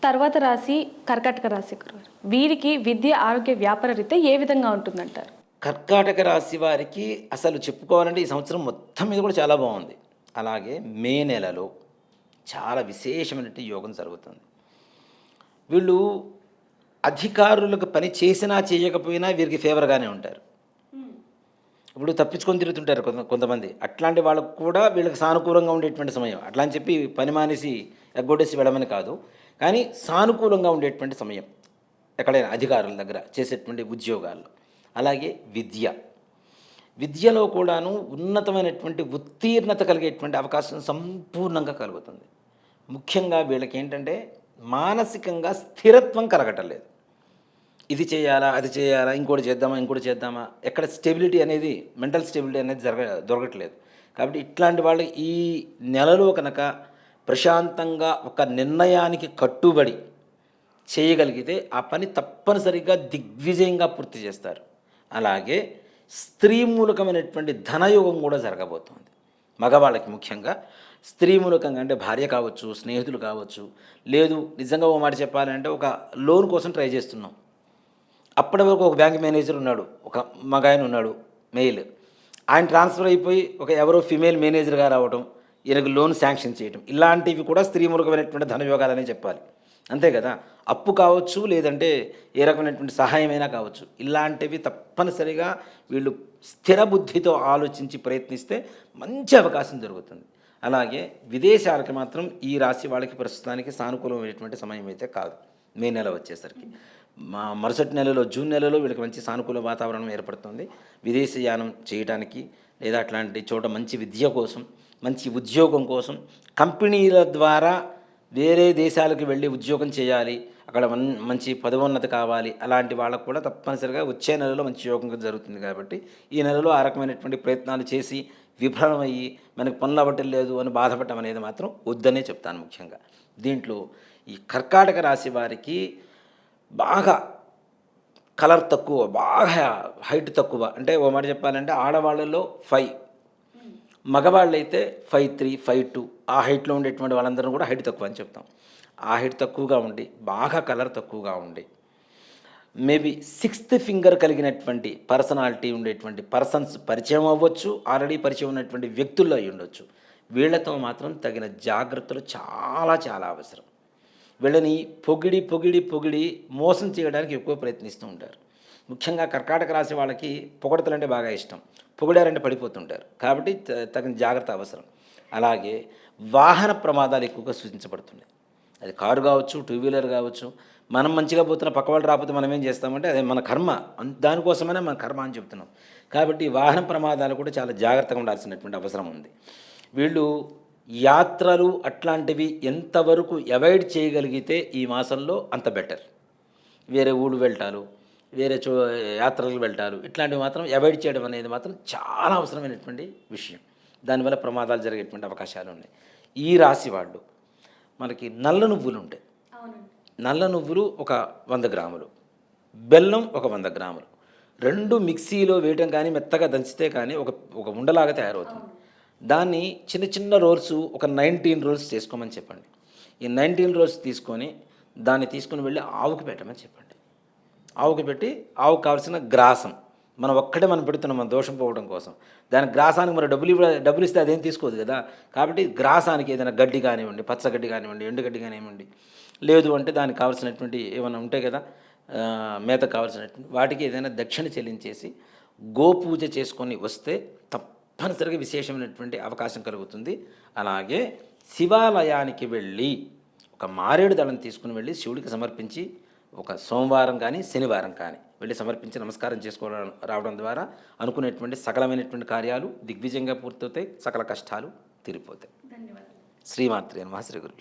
తర్వాత రాశి కర్కాటక రాశి గురుగారు. వీరికి విద్య, ఆరోగ్య, వ్యాపార రీత్యా ఏ విధంగా ఉంటుందంటారు? కర్కాటక రాశి వారికి అసలు చెప్పుకోవాలంటే ఈ సంవత్సరం మొత్తం మీద కూడా చాలా బాగుంది. అలాగే మే నెలలో చాలా విశేషమైనటువంటి యోగం జరుగుతుంది. వీళ్ళు అధికారులకు పని చేసినా చేయకపోయినా వీరికి ఫేవర్గానే ఉంటారు. ఇప్పుడు తప్పించుకొని తిరుగుతుంటారు కొంతమంది. అట్లాంటి వాళ్ళకు కూడా వీళ్ళకి సానుకూలంగా ఉండేటువంటి సమయం. అట్లా అని చెప్పి పని మానేసి ఎగ్గొట్టేసి వెళ్ళమని కాదు. కానీ సానుకూలంగా ఉండేటువంటి సమయం ఎక్కడైనా అధికారుల దగ్గర చేసేటువంటి ఉద్యోగాల్లో. అలాగే విద్యలో కూడాను ఉన్నతమైనటువంటి ఉత్తీర్ణత కలిగేటువంటి అవకాశం సంపూర్ణంగా కలుగుతుంది. ముఖ్యంగా వీళ్ళకి ఏంటంటే మానసికంగా స్థిరత్వం కలగటం లేదు. ఇది చేయాలా, అది చేయాలా, ఇంకోటి చేద్దామా, ఎక్కడ స్టెబిలిటీ అనేది, మెంటల్ స్టెబిలిటీ అనేది దొరకట్లేదు. కాబట్టి ఇట్లాంటి వాళ్ళు ఈ నెలలో కనుక ప్రశాంతంగా ఒక నిర్ణయానికి కట్టుబడి చేయగలిగితే ఆ పని తప్పనిసరిగా దిగ్విజయంగా పూర్తి చేస్తారు. అలాగే స్త్రీ మూలకమైనటువంటి ధనయోగం కూడా జరగబోతోంది. మగవాళ్ళకి ముఖ్యంగా స్త్రీ మూలకంగా అంటే భార్య కావచ్చు, స్నేహితులు కావచ్చు, లేదు నిజంగా ఓ మాట చెప్పాలంటే ఒక లోన్ కోసం ట్రై చేస్తున్నాం. అప్పటి వరకు ఒక బ్యాంక్ మేనేజర్ ఉన్నాడు, ఒక మగాయన ఉన్నాడు మెయిల్. ఆయన ట్రాన్స్ఫర్ అయిపోయి ఒక ఎవరో ఫిమేల్ మేనేజర్గా రావడం, ఈయనకు లోన్ శాంక్షన్ చేయడం, ఇలాంటివి కూడా స్త్రీ మూలకమైనటువంటి ధనయోగాలనే చెప్పాలి. అంతే కదా. అప్పు కావచ్చు, లేదంటే ఏ రకమైనటువంటి సహాయమైనా కావచ్చు. ఇలాంటివి తప్పనిసరిగా వీళ్ళు స్థిర బుద్ధితో ఆలోచించి ప్రయత్నిస్తే మంచి అవకాశం దొరుకుతుంది. అలాగే విదేశాలకి మాత్రం ఈ రాశి వాళ్ళకి ప్రస్తుతానికి సానుకూలమైనటువంటి సమయం అయితే కాదు. మే నెల వచ్చేసరికి మరుసటి నెలలో జూన్ నెలలో వీళ్ళకి మంచి సానుకూల వాతావరణం ఏర్పడుతుంది. విదేశీయానం చేయడానికి లేదా అట్లాంటి చోట మంచి విద్య కోసం, మంచి ఉద్యోగం కోసం, కంపెనీల ద్వారా వేరే దేశాలకు వెళ్ళి ఉద్యోగం చేయాలి, అక్కడ మంచి పదోన్నతి కావాలి, అలాంటి వాళ్ళకు కూడా తప్పనిసరిగా వచ్చే నెలలో మంచి యోగం జరుగుతుంది. కాబట్టి ఈ నెలలో ఆ రకమైనటువంటి ప్రయత్నాలు చేసి విఫలమయ్యి మనకు పనులు అవ్వటం లేదు అని బాధపడటం అనేది మాత్రం వద్దనే చెప్తాను. ముఖ్యంగా దీంట్లో ఈ కర్కాటక రాశి వారికి బాగా కలర్ తక్కువ, బాగా హైట్ తక్కువ. అంటే ఓ మాట చెప్పాలంటే ఆడవాళ్ళలో 5, మగవాళ్ళైతే 5'3", 5'2", ఆ హైట్లో ఉండేటువంటి వాళ్ళందరూ కూడా హైట్ తక్కువ అని చెప్తాం. ఆ హైట్ తక్కువగా ఉండి, బాగా కలర్ తక్కువగా ఉండి, మేబీ 6th ఫింగర్ కలిగినటువంటి పర్సనాలిటీ ఉండేటువంటి పర్సన్స్ పరిచయం అవ్వచ్చు, ఆల్రెడీ పరిచయం ఉన్నటువంటి వ్యక్తుల్లో అయి ఉండొచ్చు. వీళ్లతో మాత్రం తగిన జాగ్రత్తలు చాలా చాలా అవసరం. వీళ్ళని పొగిడి మోసం చేయడానికి ఎక్కువ ప్రయత్నిస్తూ ఉంటారు. ముఖ్యంగా కర్కాటక రాశి వాళ్ళకి పొగడతలంటే బాగా ఇష్టం. పొగిడారంటే పడిపోతుంటారు. కాబట్టి తగిన జాగ్రత్త అవసరం. అలాగే వాహన ప్రమాదాలు ఎక్కువగా సూచించబడుతున్నాయి. అది కారు కావచ్చు, 2 వీలర్ కావచ్చు. మనం మంచిగా పోతున్న పక్క వాళ్ళు రాకపోతే మనం ఏం చేస్తామంటే అదే మన కర్మ, దానికోసమైనా మన కర్మ అని చెప్తున్నాం. కాబట్టి వాహన ప్రమాదాలు కూడా చాలా జాగ్రత్తగా ఉండాల్సినటువంటి అవసరం ఉంది. వీళ్ళు యాత్రలు అట్లాంటివి ఎంతవరకు అవాయిడ్ చేయగలిగితే ఈ మాసంలో అంత బెటర్. వేరే ఊళ్ళు వెళ్ళటాలు, వేరే యాత్రలకు వెళ్ళటాలు, ఇట్లాంటివి మాత్రం అవాయిడ్ చేయడం అనేది మాత్రం చాలా అవసరమైనటువంటి విషయం. దానివల్ల ప్రమాదాలు జరిగేటువంటి అవకాశాలు ఉన్నాయి. ఈ రాశి వాళ్ళు మనకి నల్ల నువ్వులు ఉంటాయి. నల్ల నువ్వులు ఒక 100 గ్రాములు, బెల్లం ఒక 100 గ్రాములు, 2 మిక్సీలో వేయటం కానీ మెత్తగా దంచితే కానీ ఒక ఉండలాగా తయారవుతుంది. దాన్ని చిన్న చిన్న రోల్స్ ఒక 19 రోల్స్ చేసుకోమని చెప్పండి. ఈ 19 రోల్స్ తీసుకొని దాన్ని తీసుకుని వెళ్ళి ఆవుకి పెట్టమని చెప్పండి. ఆవుకి పెట్టి ఆవుకు కావాల్సిన గ్రాసం మనం పెడుతున్నాం మన దోషం పోవడం కోసం. దాని గ్రాసానికి మరి డబ్బులు ఇస్తే అదేం తీసుకోదు కదా. కాబట్టి గ్రాసానికి ఏదైనా గడ్డి కానివ్వండి, పచ్చగడ్డి కానివ్వండి, ఎండుగడ్డి కానివ్వండి, లేదు అంటే దానికి కావాల్సినటువంటి ఏమైనా ఉంటాయి కదా, మేత కావాల్సినటువంటి వాటికి ఏదైనా దక్షిణ చెల్లించేసి గోపూజ చేసుకొని వస్తే తప్పనిసరిగా విశేషమైనటువంటి అవకాశం కలుగుతుంది. అలాగే శివాలయానికి వెళ్ళి ఒక మారేడు దళం తీసుకుని వెళ్ళి శివుడికి సమర్పించి ఒక సోమవారం కానీ శనివారం కానీ వెళ్ళి సమర్పించి నమస్కారం చేసుకోవడం రావడం ద్వారా అనుకునేటువంటి సకలమైనటువంటి కార్యాలు దిగ్విజయంగా పూర్తవుతాయి, సకల కష్టాలు తీరిపోతాయి. ధన్యవాదాలు. శ్రీమాత్రే నమః. శ్రీ గురు.